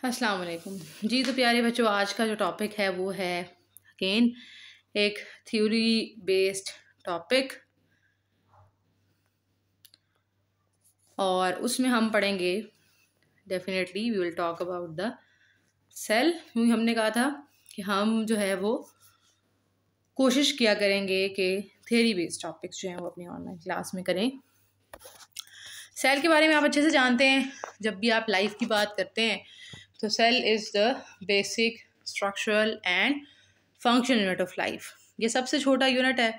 अस्सलाम वालेकुम जी। तो प्यारे बच्चों, आज का जो टॉपिक है वो है अगेन एक थ्योरी बेस्ड टॉपिक, और उसमें हम पढ़ेंगे definitely we will talk about the cell. क्योंकि हमने कहा था कि हम जो है वो कोशिश किया करेंगे कि थ्योरी बेस्ड टॉपिक्स जो हैं वो अपनी ऑनलाइन क्लास में करें। सेल के बारे में आप अच्छे से जानते हैं। जब भी आप लाइफ की बात करते हैं तो cell is the basic structural and functional unit of life. ये सबसे छोटा यूनिट है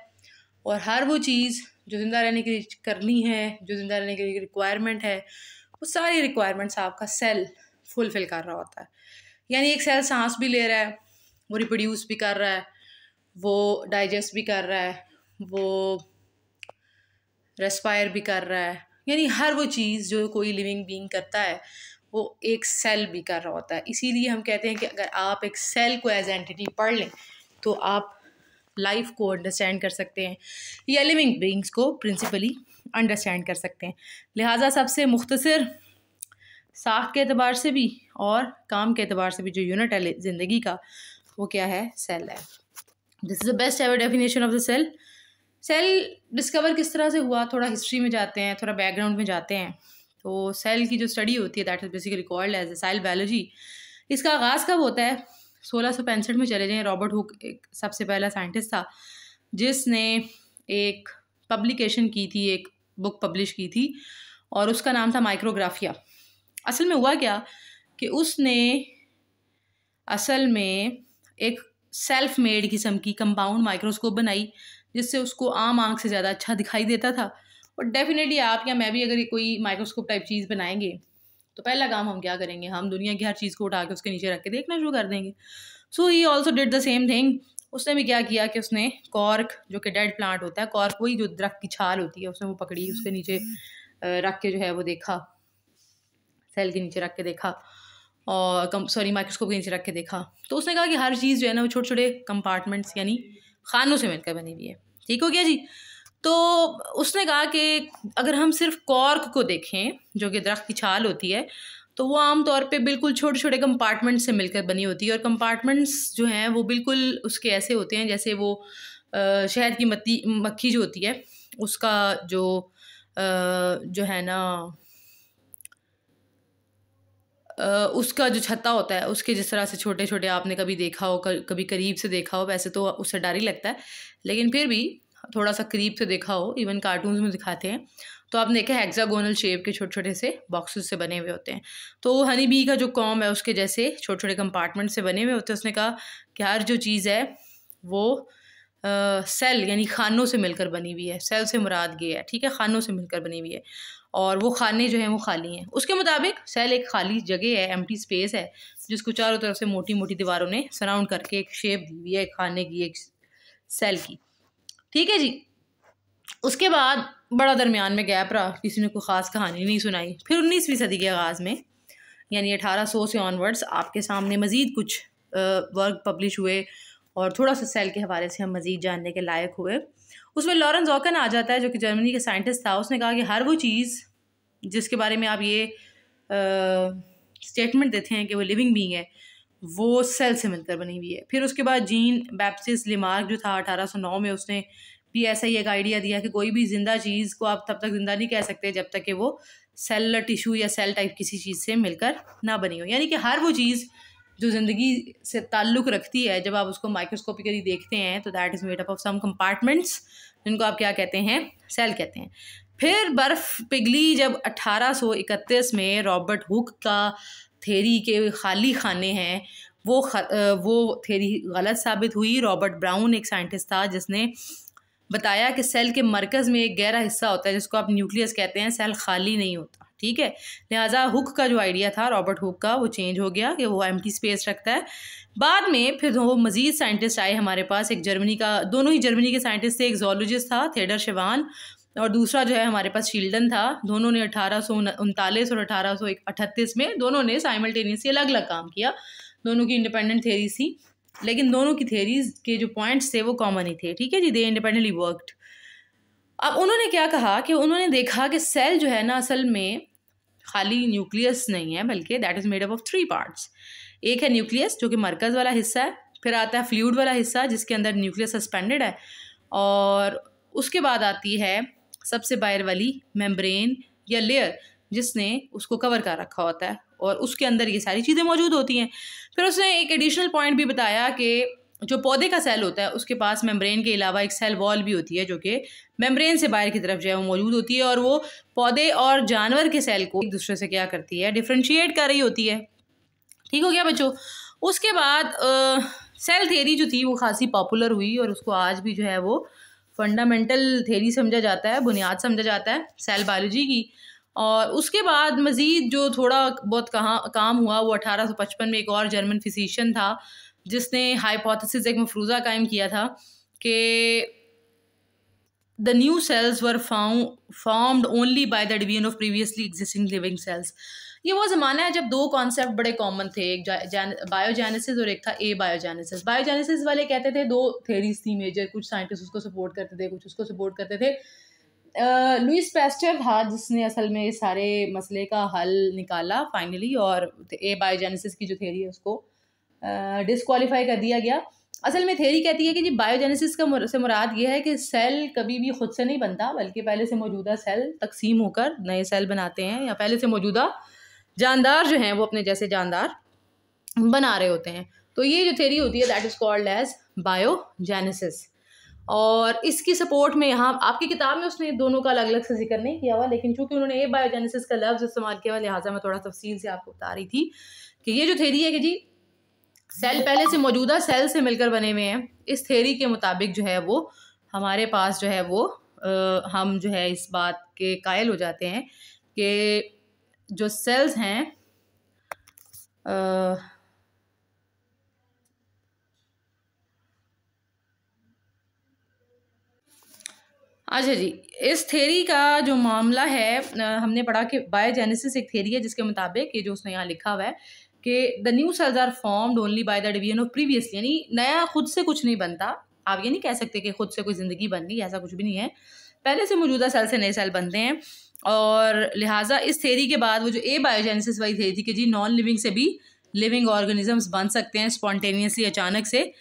और हर वो चीज़ जो ज़िंदा रहने के लिए करनी है, जो ज़िंदा रहने के लिए रिक्वायरमेंट है, वो सारी रिक्वायरमेंट्स आपका सेल फुलफ़िल कर रहा होता है। यानी एक सेल सांस भी ले रहा है, वो रिप्रोड्यूस भी कर रहा है, वो डाइजेस्ट भी कर रहा है, वो रेस्पायर भी कर रहा है। यानी हर वो चीज़ जो कोई लिविंग बीइंग करता है वो एक सेल भी कर रहा होता है। इसीलिए हम कहते हैं कि अगर आप एक सेल को एज एंटिटी पढ़ लें तो आप लाइफ को अंडरस्टैंड कर सकते हैं या लिविंग बीइंग्स को प्रिंसिपली अंडरस्टैंड कर सकते हैं। लिहाजा सबसे मुख्तसर साख के अतबार से भी और काम के अतबार से भी जो यूनिट है ज़िंदगी का, वो क्या है? सेल है। This is the best ever definition of the cell. Cell discover किस तरह से हुआ, थोड़ा हिस्ट्री में जाते हैं, थोड़ा बैकग्राउंड में जाते हैं। तो सेल की जो स्टडी होती है that is basically called as a cell biology. इसका आगाज़ कब होता है? 1665 में चले जाएँ। रॉबर्ट हुक एक सबसे पहला साइंटिस्ट था जिसने एक पब्लिकेशन की थी, एक बुक पब्लिश की थी और उसका नाम था माइक्रोग्राफिया। असल में हुआ क्या कि उसने असल में एक सेल्फ मेड किस्म की कंपाउंड माइक्रोस्कोप बनाई जिससे उसको आम आंख से ज़्यादा अच्छा दिखाई देता था। और डेफिनेटली आप या मैं भी अगर कोई माइक्रोस्कोप टाइप चीज़ बनाएंगे तो पहला काम हम क्या करेंगे? हम दुनिया की हर चीज़ को उठा के उसके नीचे रख के देखना शुरू कर देंगे। So he also did the same thing. उसने भी क्या किया कि उसने कॉर्क, जो कि डेड प्लांट होता है, कॉर्क वही जो दरख्त की छाल होती है, उसने वो पकड़ी, उसके नीचे रख के जो है वो देखा, सेल के नीचे रख के देखा और माइक्रोस्कोप के नीचे रख के देखा। तो उसने कहा कि हर चीज़ जो है ना वो छोटे छोटे कंपार्टमेंट्स यानी खानों से मिलकर बनी हुई है। ठीक हो गया जी। तो उसने कहा कि अगर हम सिर्फ कॉर्क को देखें जो कि दरख्त की छाल होती है तो वो आम तौर पे बिल्कुल छोटे छोटे कंपार्टमेंट से मिलकर बनी होती है और कंपार्टमेंट्स जो हैं वो बिल्कुल उसके ऐसे होते हैं जैसे वो शहद की मक्खी जो होती है उसका जो है ना उसका जो छत्ता होता है उसके जिस तरह से छोटे छोटे आपने कभी देखा हो, कभी करीब से देखा हो। वैसे तो उससे डर ही लगता है लेकिन फिर भी थोड़ा सा करीब से देखा हो, इवन कार्टून्स में दिखाते हैं तो आपने देखा हेक्सागोनल शेप के छोटे छोटे से बॉक्सेस से बने हुए होते हैं। तो हनी बी का जो कॉम है उसके जैसे छोटे छोटे कंपार्टमेंट से बने हुए होते हैं। उसने कहा कि हर जो चीज़ है वो सेल यानी खानों से मिलकर बनी हुई है। सेल से मुराद ये है, ठीक है, खानों से मिलकर बनी हुई है और वो खाने जो हैं वो खाली हैं। उसके मुताबिक सेल एक खाली जगह है, एम्प्टी स्पेस है जिसको चारों तरफ से मोटी मोटी दीवारों ने सराउंड करके एक शेप दी हुई है खाने की, एक सेल की। ठीक है जी। उसके बाद बड़ा दरमियान में गैप रहा, किसी ने कोई ख़ास कहानी नहीं सुनाई। फिर 19वीं सदी के आगाज़ में यानी 1800 से ऑनवर्ड्स आपके सामने मज़ीद कुछ वर्क पब्लिश हुए और थोड़ा सा सेल के हवाले से हम मज़ीद जानने के लायक हुए। उसमें लॉरेंस ऑकन आ जाता है जो कि जर्मनी के साइंटिस्ट था। उसने कहा कि हर वो चीज़ जिसके बारे में आप ये स्टेटमेंट देते हैं कि वो लिविंग बीइंग है वो सेल से मिलकर बनी हुई है। फिर उसके बाद जीन बैप्टिस्ट लिमार्क जो था 1809 में, उसने भी ऐसा ही एक आइडिया दिया कि कोई भी ज़िंदा चीज़ को आप तब तक ज़िंदा नहीं कह सकते जब तक कि वो सेलुलर टिश्यू या सेल टाइप किसी चीज़ से मिलकर ना बनी हो। यानी कि हर वो चीज़ जो ज़िंदगी से ताल्लुक़ रखती है जब आप उसको माइक्रोस्कोपिकली देखते हैं तो that is made up of some compartments जिनको आप क्या कहते हैं? सेल कहते हैं। फिर बर्फ़ पिघली जब 1831 में रॉबर्ट हुक का थ्योरी के खाली खाने हैं वो थ्योरी गलत साबित हुई। रॉबर्ट ब्राउन एक साइंटिस्ट था जिसने बताया कि सेल के मरकज़ में एक गहरा हिस्सा होता है जिसको आप न्यूक्लियस कहते हैं, सेल खाली नहीं होता। ठीक है, लिहाजा हुक का जो आइडिया था रॉबर्ट हुक का वो चेंज हो गया कि वो एम्प्टी स्पेस रखता है। बाद में फिर वो मज़ीद साइंटिस्ट आए हमारे पास। एक जर्मनी का, दोनों ही जर्मनी के साइंटिस्ट थे। एक जोलॉजिस्ट था थिएडर शिवान और दूसरा जो है हमारे पास शील्डन था। दोनों ने 1839 और 1838 में दोनों ने साइमल्टेनियसली अलग अलग काम किया। दोनों की इंडिपेंडेंट थेरीज थी लेकिन दोनों की थेरीज के जो पॉइंट्स थे वो कॉमन ही थे। ठीक है जी, दे इंडिपेंडेंटली वर्कड। अब उन्होंने क्या कहा कि उन्होंने देखा कि सेल जो है ना असल में खाली न्यूक्लियस नहीं है, बल्कि that is made up of 3 parts. एक है न्यूक्लियस जो कि मरकज़ वाला हिस्सा है, फिर आता है फ्लूइड वाला हिस्सा जिसके अंदर न्यूक्लियस सस्पेंडेड है, और उसके बाद आती है सबसे बाहर वाली मेम्ब्रेन या लेयर जिसने उसको कवर कर रखा होता है, और उसके अंदर ये सारी चीज़ें मौजूद होती हैं। फिर उसने एक एडिशनल पॉइंट भी बताया कि जो पौधे का सेल होता है उसके पास मेम्ब्रेन के अलावा एक सेल वॉल भी होती है जो कि मेम्ब्रेन से बाहर की तरफ जो है वो मौजूद होती है, और वो पौधे और जानवर के सेल को एक दूसरे से क्या करती है, डिफ्रेंशिएट कर रही होती है। ठीक हो गया बच्चों। उसके बाद सेल थ्योरी जो थी वो खासी पॉपुलर हुई, और उसको आज भी जो है वो फंडामेंटल थ्योरी समझा जाता है, बुनियाद समझा जाता है सेल बायोलॉजी की। और उसके बाद मज़ीद जो थोड़ा बहुत काम हुआ वो 1855 में एक और जर्मन फिजिशियन था जिसने हाइपोथेसिस, एक मफरूज़ा कायम किया था कि the new sales were formed only by the division of previously existing living cells. ये वो ज़माना है जब दो कॉन्सेप्ट बड़े कॉमन थे, एक बायोजेनेसिस और एक था ए बायोजेनेसिस। बायोजेनेसिस वाले कहते थे, दो थेरीज थी मेजर, कुछ साइंटिस्ट उसको सपोर्ट करते थे, कुछ उसको सपोर्ट करते थे। लुइस पैस्चर था जिसने असल में सारे मसले का हल निकाला फाइनली, और ए बायोजेनेसिस की जो थेरी है उसको डिस्क्वालीफाई कर दिया गया। असल में थेरी कहती है कि जी बायोजेनेसिस का से मुराद ये है कि सेल कभी भी खुद से नहीं बनता, बल्कि पहले से मौजूदा सेल तकसीम होकर नए सेल बनाते हैं, या पहले से मौजूदा जानदार जो हैं वो अपने जैसे जानदार बना रहे होते हैं। तो ये जो थेरी होती है that is called as biogenesis. और इसकी सपोर्ट में यहाँ आपकी किताब में उसने दोनों का अलग अलग से जिक्र नहीं किया हुआ, लेकिन चूंकि उन्होंने ए बायोजेनेसिस का लफ्ज़ इस्तेमाल किया हुआ, लिहाजा मैं थोड़ा तफसील से आपको बता रही थी कि ये जो थेरी है कि जी सेल पहले से मौजूदा सेल से मिलकर बने हुए हैं। इस थेरी के मुताबिक जो है वो हमारे पास जो है वो हम जो है इस बात के कायल हो जाते हैं कि जो सेल्स हैं अच्छा जी, इस थेरी का जो मामला है हमने पढ़ा कि बायोजेनेसिस एक थेरी है जिसके मुताबिक ये जो उसने यहाँ लिखा हुआ है कि the new cells are formed only by the division of previously, यानी नया खुद से कुछ नहीं बनता। आप ये नहीं कह सकते कि खुद से कोई ज़िंदगी बन गई, ऐसा कुछ भी नहीं है। पहले से मौजूदा सेल से नए सेल बनते हैं, और लिहाजा इस थेरी के बाद वो जो ए बायोजेनेसिस वाली थेरी थी कि जी नॉन लिविंग से भी लिविंग ऑर्गेनिजम्स बन सकते हैं स्पॉन्टेनियसली, अचानक से,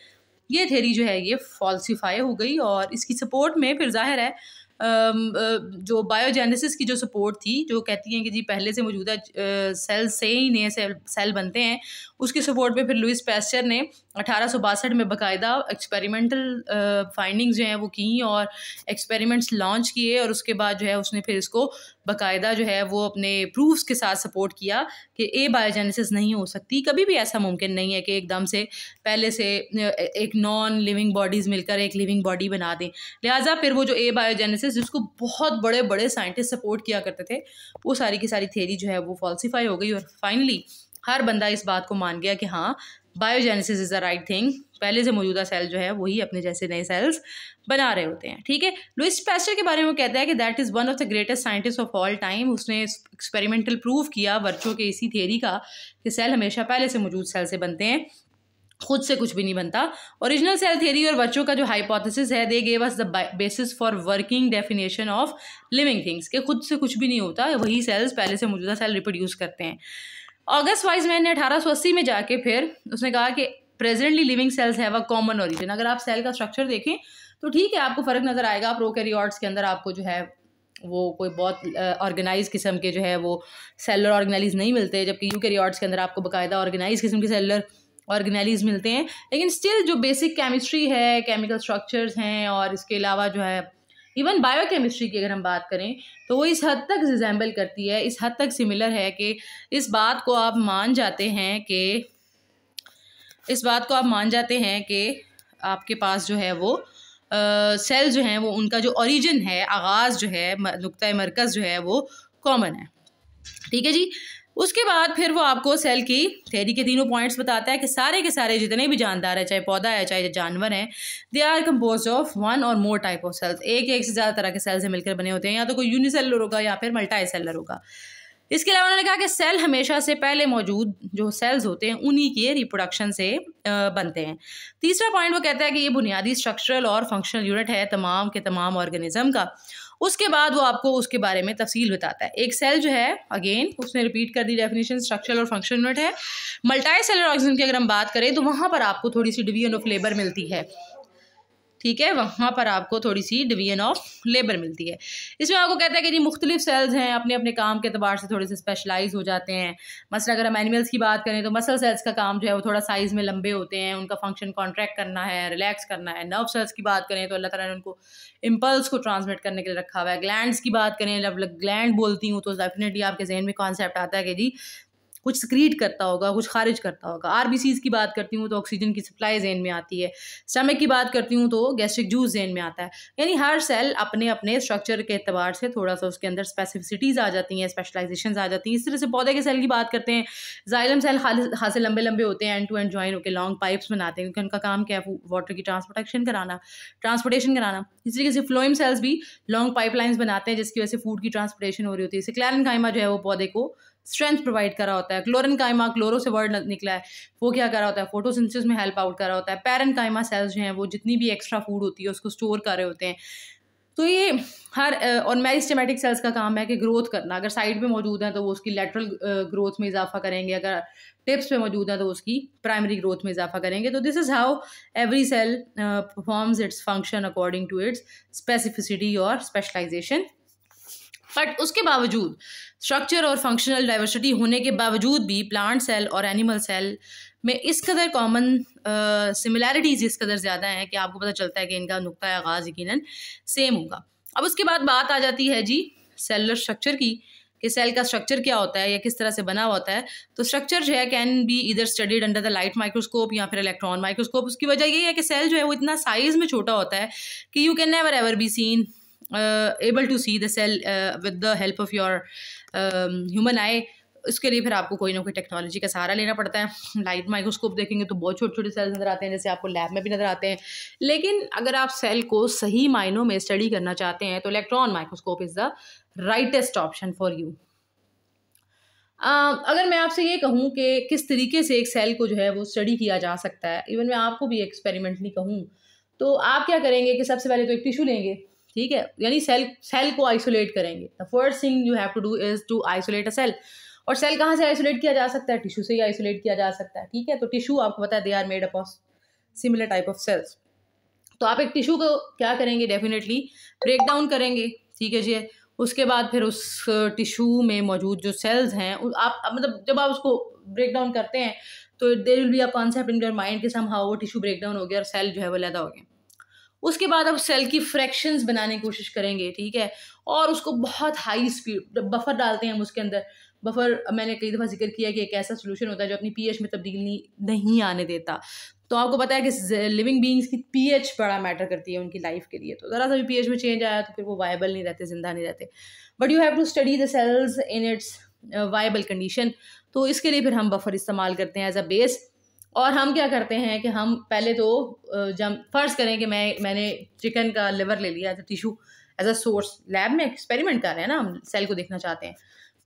ये थेरी जो है ये फॉल्सिफाई हो गई। और इसकी सपोर्ट में फिर जाहिर है जो बायोजेनेसिस की जो सपोर्ट थी, जो कहती हैं कि जी पहले से मौजूदा सेल से ही नए सेल बनते हैं, उसकी सपोर्ट पे फिर लुइस पैस्चर ने 1862 में बाकायदा एक्सपेरिमेंटल फाइंडिंग्स जो हैं वो की, और एक्सपेरिमेंट्स लॉन्च किए, और उसके बाद जो है उसने फिर इसको बाकायदा जो है वो अपने प्रूफ्स के साथ सपोर्ट किया कि ए बायोजेनेसिस नहीं हो सकती, कभी भी ऐसा मुमकिन नहीं है कि एकदम से पहले से एक नॉन लिविंग बॉडीज़ मिलकर एक लिविंग बॉडी बना दें। लिहाजा फिर वो जो ए बायोजेनेसिस जिसको बहुत बड़े बड़े साइंटिस्ट सपोर्ट किया करते थे, वो सारी की सारी थेरी जो है वो फॉल्सिफाई हो गई, और फाइनली हर बंदा इस बात को मान गया कि हाँ biogenesis is the right thing. पहले से मौजूदा सेल जो है वही अपने जैसे नए सेल्स बना रहे होते हैं। ठीक है, लुइस पैस्चर के बारे में कहता है कि that is one of the greatest scientist of all time. उसने एक्सपेरिमेंटल प्रूफ किया वर्चुओं के इसी थेरी का कि सेल हमेशा पहले से मौजूद सेल से बनते हैं, खुद से कुछ भी नहीं बनता। ओरिजिनल सेल थ्योरी और बच्चों का जो हाइपोथेसिस है, they gave us the basis for working definition of living things, के खुद से कुछ भी नहीं होता, वही सेल्स पहले से मौजूदा सेल रिप्रोड्यूस करते हैं। ऑगस्ट वाइजमैन ने 1880 में जाके फिर उसने कहा कि presently living cells have a common origin. अगर आप सेल का स्ट्रक्चर देखें तो ठीक है, आपको फ़र्क नज़र आएगा। प्रोकैरियोट्स के अंदर आपको जो है वो कोई बहुत ऑर्गेनाइज किस्म के जो है वो सेलर ऑर्गेनाइज नहीं मिलते, जबकि यूकैरियोट्स के अंदर आपको बाकायदा ऑर्गेनाइज किस्म के सेलर ऑर्गेनाइज मिलते हैं। लेकिन स्टिल जो बेसिक केमिस्ट्री है, केमिकल स्ट्रक्चर्स हैं, और इसके अलावा जो है इवन बायोकेमिस्ट्री की अगर हम बात करें तो वो इस हद तक रिजेंबल करती है, इस हद तक सिमिलर है कि इस बात को आप मान जाते हैं कि आपके पास जो है वो सेल जो हैं वो उनका जो ओरिजिन है, आगाज़ जो है, नुक्ता मरकज़ जो है वो कॉमन है। ठीक है जी। उसके बाद फिर वो आपको सेल की थ्योरी के तीनों पॉइंट्स बताता है कि सारे के सारे जितने भी जानदार हैं, चाहे पौधा है चाहे जानवर हैं, they are composed of one और मोर टाइप ऑफ सेल्स। एक से ज़्यादा तरह के सेल से मिलकर बने होते हैं, या तो कोई यूनिसेलुलर होगा या फिर मल्टी सेलर होगा। इसके अलावा उन्होंने कहा कि सेल हमेशा से पहले मौजूद जो सेल्स होते हैं उन्हीं के रिप्रोडक्शन से बनते हैं। तीसरा पॉइंट वो कहता है कि ये बुनियादी स्ट्रक्चरल और फंक्शनल यूनिट है तमाम के तमाम ऑर्गेनिज्म का। उसके बाद वो आपको उसके बारे में तफसील बताता है। एक सेल जो है, अगेन उसने रिपीट कर दी डेफिनेशन, स्ट्रक्चरल और फंक्शनल यूनिट है। मल्टी सेलुलर ऑर्गेनिज्म की अगर हम बात करें तो वहाँ पर आपको थोड़ी सी डिवीजन ऑफ लेबर मिलती है, ठीक है, वहाँ पर आपको थोड़ी सी डिवीजन ऑफ लेबर मिलती है। इसमें आपको कहता है कि जी मुख्तलिफ सेल्स हैं, अपने अपने काम के अतबार से थोड़े से स्पेशलाइज हो जाते हैं। मसला अगर हम एनिमल्स की बात करें तो मसल सेल्स का काम जो है वो थोड़ा साइज़ में लंबे होते हैं, उनका फंक्शन कॉन्ट्रैक्ट करना है, रिलैक्स करना है। नर्व सेल्स की बात करें तो अल्लाह ताला ने उनको इम्पल्स को ट्रांसमिट करने के लिए रखा हुआ है। ग्लैंड्स की बात करें, जब ग्लैंड बोलती हूँ तो डेफिनेटली आपके जहन में कॉन्सेप्ट आता है कि जी कुछ सक्रीट करता होगा, कुछ खारिज करता होगा। आरबीसीज की बात करती हूँ तो ऑक्सीजन की सप्लाई जहन में आती है। स्टमक की बात करती हूँ तो गैस्ट्रिक जूस जहन में आता है। यानी हर सेल अपने अपने स्ट्रक्चर के एतबार से थोड़ा सा उसके अंदर स्पेसिफिसिटीज़ आ जाती हैं, स्पेशलाइजेशन आ जाती हैं। इस तरह से पौधे के सेल की बात करते हैं, जाइलम सेल हाथ से लंबे लंबे होते हैं, एंड टू एंड ज्वाइन होकर लॉन्ग पाइप्स बनाते हैं, क्योंकि उनका काम क्या है, वाटर की ट्रांसपोर्टेशन कराना। इस तरीके से फ्लोएम सेल्स भी लॉन्ग पाइपलाइंस बनाते हैं जिसकी वजह से फूड की ट्रांसपोर्टेशन हो रही होती है। सिक्लेरेन्काइमा जो है वो पौधे को स्ट्रेंथ प्रोवाइड करा होता है। क्लोरेन्काइमा, क्लोरो से वर्ड निकला है, वो क्या करा होता है, फोटोसिंथेसिस में हेल्प आउट करा होता है। पैरेन्काइमा सेल्स जो हैं वो जितनी भी एक्स्ट्रा फूड होती है उसको स्टोर कर रहे होते हैं। तो ये हर और मेरिस्टेमेटिक सेल्स का काम है कि ग्रोथ करना। अगर साइड पे मौजूद हैं तो वो उसकी लेटरल ग्रोथ में इजाफा करेंगे, अगर टिप्स पे मौजूद हैं तो उसकी प्राइमरी ग्रोथ में इजाफा करेंगे। तो this is how every cell performs its function according to its specificity और स्पेशलाइजेशन। बट उसके बावजूद स्ट्रक्चर और फंक्शनल डाइवर्सिटी होने के बावजूद भी प्लांट सेल और एनिमल सेल में इस कदर कॉमन सिमिलैरिटीज़ इस कदर ज़्यादा हैं कि आपको पता चलता है कि इनका नुक्ता आगाज़ यकीनन सेम होगा। अब उसके बाद बात आ जाती है जी सेलुलर स्ट्रक्चर की, कि सेल का स्ट्रक्चर क्या होता है या किस तरह से बना होता है। तो स्ट्रक्चर जो है कैन बी इधर studied under the light microscope या फिर इलेक्ट्रॉन माइक्रोस्कोप। उसकी वजह ये है कि सेल जो है वो इतना साइज़ में छोटा होता है कि you can never ever be seen able to see the cell with the help of your human eye। उसके लिए फिर आपको कोई ना कोई टेक्नोलॉजी का सहारा लेना पड़ता है। लाइट माइक्रोस्कोप देखेंगे तो बहुत छोटे छोटे सेल्स नज़र आते हैं, जैसे आपको लैब में भी नज़र आते हैं। लेकिन अगर आप सेल को सही मायनों में स्टडी करना चाहते हैं तो electron microscope is the rightest option for you. अगर मैं आपसे ये कहूँ कि किस तरीके से एक सेल को जो है वो स्टडी किया जा सकता है, इवन मैं आपको भी एक्सपेरिमेंटली कहूँ तो आप क्या करेंगे कि सबसे पहले तो एक टिश्यू लेंगे, ठीक है, यानी सेल को आइसोलेट करेंगे। The first thing you have to do is to isolate a cell. और सेल कहाँ से आइसोलेट किया जा सकता है? टिश्यू से ही आइसोलेट किया जा सकता है, ठीक है। तो टिश्यू आपको पता है they are made up of similar type of cells. तो आप एक टिश्यू को क्या करेंगे, डेफिनेटली ब्रेक डाउन करेंगे, ठीक है जी। उसके बाद फिर उस टिश्यू में मौजूद जो सेल्स हैं आप मतलब जब आप उसको ब्रेक डाउन करते हैं तो there will be a concept in your mind कि समहाउ वो टिश्यू ब्रेक डाउन हो गया और सेल जो है वो अलग हो गया। उसके बाद आप सेल की फ्रैक्शंस बनाने की कोशिश करेंगे, ठीक है, और उसको बहुत हाई स्पीड बफर डालते हैं हम उसके अंदर। बफर मैंने कई दफ़ा जिक्र किया कि एक ऐसा सोल्यूशन होता है जो अपनी पीएच में तब्दीली नहीं आने देता। तो आपको पता है कि लिविंग बीइंग्स की पीएच बड़ा मैटर करती है उनकी लाइफ के लिए। तो ज़रा सा भी पीएच में चेंज आया तो फिर वो वायबल नहीं रहते, जिंदा नहीं रहते। But you have to study the cells in its viable condition. तो इसके लिए फिर हम बफर इस्तेमाल करते हैं एज अ बेस। और हम क्या करते हैं कि हम पहले तो जब फ़र्ज़ करें कि मैंने चिकन का लिवर ले लिया as a tissue, as a source. Lab में एक्सपेरिमेंट कर रहे हैं ना, हम सेल को देखना चाहते हैं,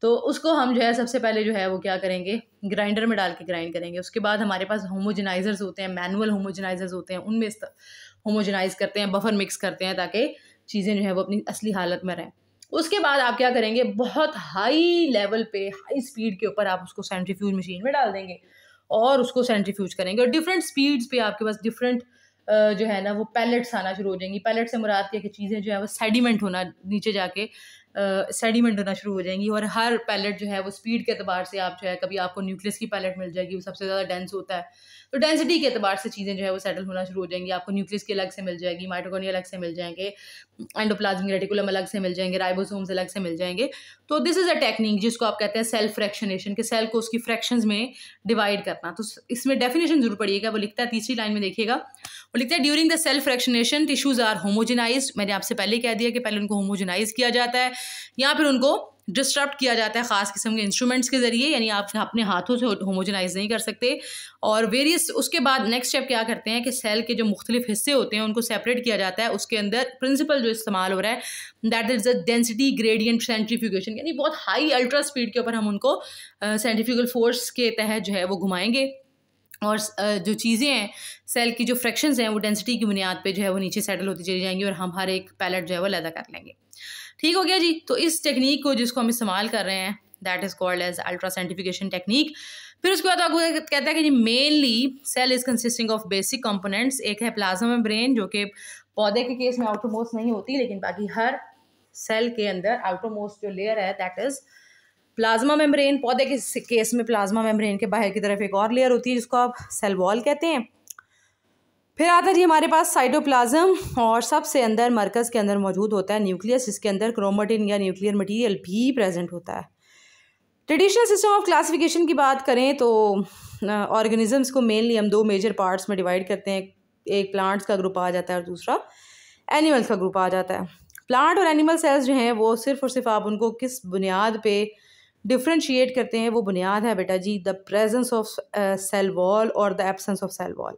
तो उसको हम जो है सबसे पहले जो है वो क्या करेंगे, ग्राइंडर में डाल के ग्राइंड करेंगे। उसके बाद हमारे पास होमोजेनाइजर्स होते हैं, मैनुअल होमोजेनाइजर्स होते हैं, उनमें होमोजेनाइज करते हैं, बफर मिक्स करते हैं ताकि चीज़ें जो है वो अपनी असली हालत में रहें। उसके बाद आप क्या करेंगे, बहुत हाई लेवल पे, हाई स्पीड के ऊपर आप उसको सेंट्रीफ्यूज मशीन में डाल देंगे और उसको सेंट्रीफ्यूज करेंगे। और डिफरेंट स्पीड्स पे आपके पास डिफरेंट जो है ना वो पैलेट्स आना शुरू हो जाएंगी। पैलेट से मुराद क्या कि चीज़ें जो है वो सेडिमेंट होना, नीचे जाके सेडिमेंट होना शुरू हो जाएंगी। और हर पैलेट जो है वो स्पीड के अतबार से आप जो है, कभी आपको न्यूक्लियस की पैलेट मिल जाएगी, वो सबसे ज़्यादा डेंस होता है, तो डेंसिटी के अतबार से चीज़ें जो है वो सेटल होना शुरू हो जाएंगी। आपको न्यूक्लियस की अलग से मिल जाएगी, माइटोकॉन्ड्रिया अलग से मिल जाएंगे, एंडोप्लाज्मिक रेटिकुलम अलग से मिल जाएंगे, राइबोसोम्स अलग से मिल जाएंगे। तो दिस इज़ अ टेक्निक जिसको आप कहते हैं सेल्फ फ्रैक्शनेशन, के सेल को उसकी फ्रैक्शंस में डिवाइड करना। तो इसमें डेफिनेशन जरूर पढ़िएगा, वो लिखता है तीसरी लाइन में देखिएगा, वो लिखता है during the self fractionation tissues are homogenized. मैंने आपसे पहले कह दिया कि पहले उनको होमोजेनाइज किया जाता है या फिर उनको डिस्टर्ब किया जाता है ख़ास किस्म के इंस्ट्रूमेंट्स के ज़रिए, यानी आप अपने हाथों से होमोजेनाइज नहीं कर सकते। और वेरियस उसके बाद नेक्स्ट स्टेप क्या करते हैं कि सेल के जो मुख्तलिफ हिस्से होते हैं उनको सेपरेट किया जाता है। उसके अंदर प्रिंसिपल जो इस्तेमाल हो रहा है that is the density gradient centrifugation, यानी बहुत हाई अल्ट्रा स्पीड के ऊपर हम उनको सेंट्रीफ्यूगल फोर्स के तहत जो है वो घुमाएंगे और जो चीज़ें हैं सेल की जो फ्रैक्शंस हैं वो डेंसिटी की बुनियाद पे जो है वो नीचे सेटल होती चली जाएंगी और हम हर एक पैलेट जो है वो अलग कर लेंगे। ठीक हो गया जी। तो इस टेक्निक को जिसको हम इस्तेमाल कर रहे हैं that is called as ultra centrifugation technique. फिर उसके बाद आपको कहता है कि जी mainly cell is consisting of basic components. एक है प्लाज्मा मेम्ब्रेन जो कि पौधे के केस में आउटरमोस्ट नहीं होती, लेकिन बाकी हर सेल के अंदर आउटरमोस्ट जो लेयर है दैट इज प्लाज्मा मेम्ब्रेन। पौधे के केस में प्लाज्मा मेम्ब्रेन के बाहर की तरफ एक और लेयर होती है जिसको आप सेल वॉल कहते हैं। फिर आता है जी हमारे पास साइटोप्लाज्म, और सबसे अंदर मरकज़ के अंदर मौजूद होता है न्यूक्लियस, जिसके अंदर क्रोमेटिन या न्यूक्लियर मटीरियल भी प्रेजेंट होता है। ट्रेडिशनल सिस्टम ऑफ क्लासिफिकेशन की बात करें तो ऑर्गेनिजम्स को मेनली हम दो मेजर पार्ट्स में डिवाइड करते हैं। एक प्लांट्स का ग्रुप आ जाता है और दूसरा एनिमल्स का ग्रुप आ जाता है। प्लांट और एनिमल सेल्स जो हैं वो सिर्फ और सिर्फ आप उनको किस बुनियाद पे डिफ्रेंशिएट करते हैं, वो बुनियाद है बेटा जी the presence of cell wall और the absence of cell wall.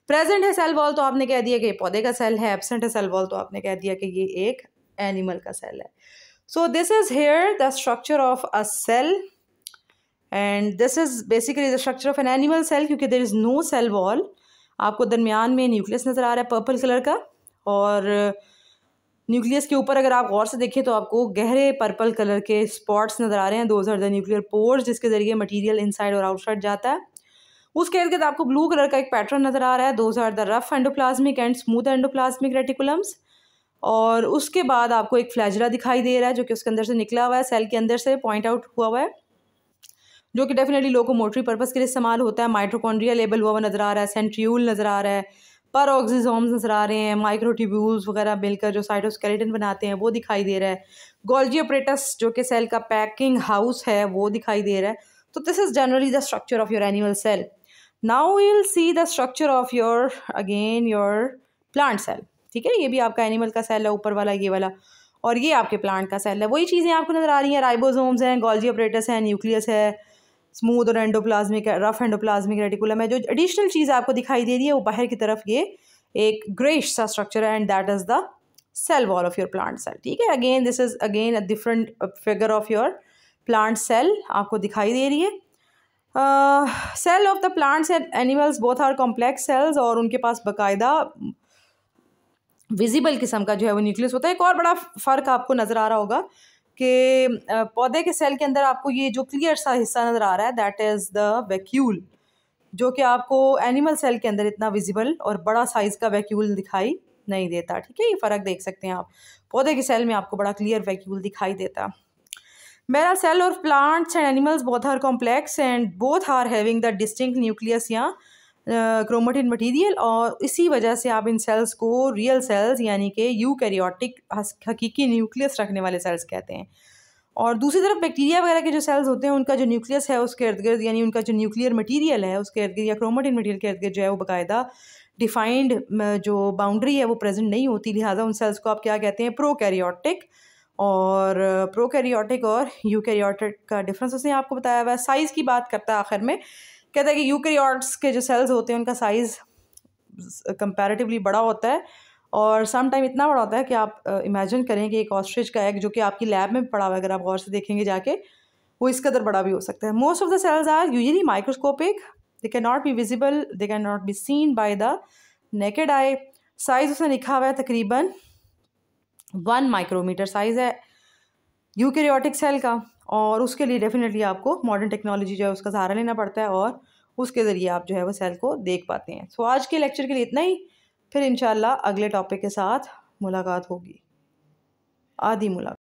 Present है सेल वॉल तो आपने कह दिया कि ये पौधे का सेल है, एब्सेंट है सेल वॉल तो आपने कह दिया कि ये एक एनिमल का सेल है। So this is here the structure of a cell and this is basically the structure of an animal cell, क्योंकि there is no cell wall. आपको दरमियान में न्यूक्लियस नज़र आ रहा है पर्पल कलर का, और न्यूक्लियस के ऊपर अगर आप गौर से देखें तो आपको गहरे पर्पल कलर के स्पॉट्स नज़र आ रहे हैं। Those are the nuclear pores, जिसके ज़रिए मटीरियल इनसाइड और आउटसाइड जाता है। उसके इर्द गिर्द आपको ब्लू कलर का एक पैटर्न नज़र आ रहा है। Those are the rough endoplasmic and smooth endoplasmic reticulums. और उसके बाद आपको एक फ्लैजिला दिखाई दे रहा है जो कि उसके अंदर से निकला हुआ है, सेल के अंदर से पॉइंट आउट हुआ हुआ है, जो कि डेफिनेटली लोकोमोटरी पर्पस के लिए इस्तेमाल होता है। माइटोकॉन्ड्रिया लेबल हुआ हुआ नज़र आ रहा है, सेंट्रियूल नज़र आ रहा है, पैरोक्सिसोम्स नज़र आ रहे हैं, माइक्रोट्यूब्यूल्स वगैरह मिलकर जो साइटोस्केलेटन बनाते हैं वो दिखाई दे रहा है। गोल्जी अपरेटस जो कि सेल का पैकिंग हाउस है वो दिखाई दे रहा है। तो this is generally the structure of your animal cell. Now we will see the structure of your again your plant cell. ठीक है, ये भी आपका एनिमल का सेल है ऊपर वाला ये वाला, और ये आपके प्लांट का सेल है। वही चीज़ें आपको नज़र आ रही हैं, राइबोसोम्स हैं, गोल्जी अपरेटस है, न्यूक्लियस है, स्मूथ और एंडोप्लाज्मिक रफ एंडोप्लाज्मिक रेटिकुलम है। जो एडिशनल चीज़ आपको दिखाई दे रही है वो बाहर की तरफ ये एक ग्रेश सा स्ट्रक्चर है, and that is the cell wall of your plant cell. ठीक है, again this is again a different figure of your plant cell आपको दिखाई दे रही है। Cell of the plants and animals both are complex cells, और उनके पास बाकायदा विजिबल किस्म का जो है वो न्यूक्लियस होता है। एक और बड़ा फ़र्क आपको नज़र आ रहा होगा कि पौधे के सेल के अंदर आपको ये जो क्लियर सा हिस्सा नज़र आ रहा है दैट इज़ द वैक्यूल, जो कि आपको एनिमल सेल के अंदर इतना विजिबल और बड़ा साइज़ का वैक्यूल दिखाई नहीं देता। ठीक है, ये फ़र्क देख सकते हैं आप, पौधे के सेल में आपको बड़ा क्लियर वैक्यूल दिखाई देता। मेरा सेल और plants and animals both are complex and both are having the distinct nucleus या क्रोमेटिन मटीरियल, और इसी वजह से आप इन सेल्स को रियल सेल्स यानी कि यूकैरियोटिक हकीकी न्यूक्लियस रखने वाले सेल्स कहते हैं। और दूसरी तरफ बैक्टीरिया वगैरह के जो सेल्स होते हैं उनका जो न्यूक्लियस है उसके इर्द गिर्द यानी उनका जो न्यूक्लियर मटीरियल है उसके इर्द गिर्द या क्रोमेटिन मटीरियल के इर्द गिर्द जो है वो बाकायदा डिफाइंड जो बाउंड्री है वो प्रेजेंट नहीं होती। लिहाजा उन सेल्स को आप क्या कहते हैं, प्रोकैरियोटिक। और प्रोकैरियोटिक और यूकैरियोटिक का डिफरेंस उसने आपको बताया हुआ है। साइज़ की बात करता है आखिर में, कहता है कि यूकैरियोट्स के जो सेल्स होते हैं उनका साइज़ कंपैरेटिवली बड़ा होता है, और सम टाइम इतना बड़ा होता है कि आप इमेजिन करें कि एक ऑस्ट्रिच का एग जो कि आपकी लैब में पड़ा हुआ है, अगर आप गौर से देखेंगे जाके, वो इस कदर बड़ा भी हो सकता है। Most of the cells are usually microscopic, they can not be visible, they can not be seen by the naked eye. Size उसने लिखा हुआ है तकरीबन 1 माइक्रोमीटर साइज़ है यूकैरियोटिक सेल का, और उसके लिए डेफिनेटली आपको मॉडर्न टेक्नोलॉजी जो है उसका सहारा लेना पड़ता है, और उसके ज़रिए आप जो है वो सेल को देख पाते हैं। सो आज के लेक्चर के लिए इतना ही, फिर इंशाल्लाह अगले टॉपिक के साथ मुलाकात होगी। आदि मुलाकात।